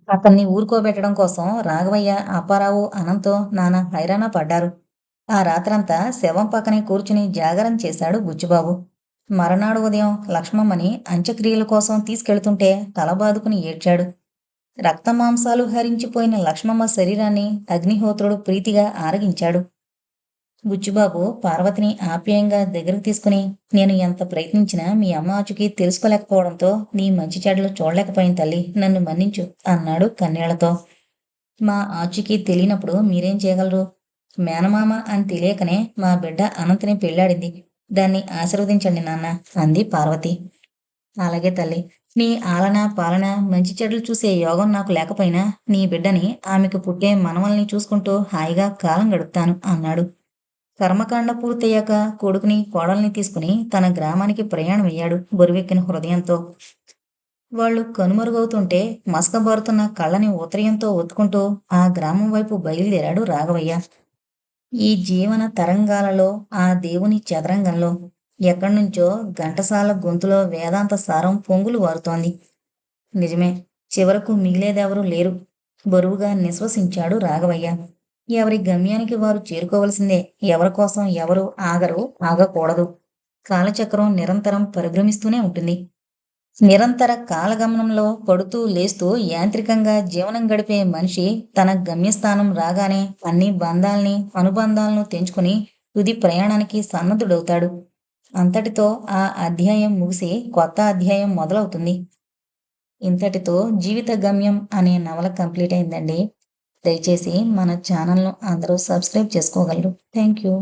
అతన్ని ఊరుకోబెట్టడం కోసం రాఘవయ్య, అప్పారావు, అనంతో నానా హైరానా పడ్డారు. ఆ రాత్రంతా శవం పక్కనే కూర్చుని జాగరం చేశాడు బుచ్చిబాబు. మరనాడు ఉదయం లక్ష్మమ్మని అంత్యక్రియల కోసం తీసుకెళ్తుంటే తల బాదుకుని ఏడ్చాడు. రక్తమాంసాలు హరించిపోయిన లక్ష్మమ్మ శరీరాన్ని అగ్నిహోత్రుడు ప్రీతిగా ఆరగించాడు. బుచ్చిబాబు పార్వతిని ఆప్యాయంగా దగ్గరకు తీసుకుని, నేను ఎంత ప్రయత్నించినా మీ అమ్మ ఆచుకి తెలుసుకోలేకపోవడంతో నీ మంచి చెడ్డలు చూడలేకపోయింది తల్లి, నన్ను మన్నించు అన్నాడు కన్నీళ్లతో. మా ఆచూకీ తెలియనప్పుడు మీరేం చేయగలరు? మేనమామ అని తెలియకనే మా బిడ్డ అనంతని పెళ్ళాడింది. దాన్ని ఆశీర్వదించండి నాన్న అంది పార్వతి. అలాగే తల్లి. నీ ఆలనా పాలనా మంచి చెడులు చూసే యోగం నాకు లేకపోయినా నీ బిడ్డని, ఆమెకు పుట్టే మనవల్ని చూసుకుంటూ హాయిగా కాలం గడుపుతాను అన్నాడు. కర్మకాండ పూర్తయ్యాక కొడుకుని కోడల్ని తీసుకుని తన గ్రామానికి ప్రయాణమయ్యాడు బరువెక్కిన హృదయంతో. వాళ్ళు కనుమరుగవుతుంటే మసకబారుతున్న కళ్ళని ఉత్తరీయంతో ఒత్తుకుంటూ ఆ గ్రామం వైపు బయలుదేరాడు రాఘవయ్య. ఈ జీవన తరంగాలలో, ఆ దేవుని చదరంగంలో ఎక్కడ్నుంచో ఘంటసాల గొంతులో వేదాంత సారం పొంగులు వారుతోంది. నిజమే, చివరకు మిగిలేదెవరూ లేరు, బరువుగా నిశ్వసించాడు రాఘవయ్య. ఎవరి గమ్యానికి వారు చేరుకోవలసిందే. ఎవరికోసం ఎవరు ఆగరు, ఆగకూడదు. కాలచక్రం నిరంతరం పరిభ్రమిస్తూనే ఉంటుంది. నిరంతర కాలగమనంలో పడుతూ లేస్తూ యాంత్రికంగా జీవనం గడిపే మనిషి తన గమ్యస్థానం రాగానే అన్ని బంధాల్ని, అనుబంధాలను తెంచుకుని తుది ప్రయాణానికి సన్నద్ధుడవుతాడు. అంతటితో ఆ అధ్యాయం ముగిసి కొత్త అధ్యాయం మొదలవుతుంది. ఇంతటితో జీవిత గమ్యం అనే నవల కంప్లీట్ అయిందండి. దయచేసి మన ఛానల్ను అందరూ సబ్స్క్రైబ్ చేసుకోగలరు. Thank you.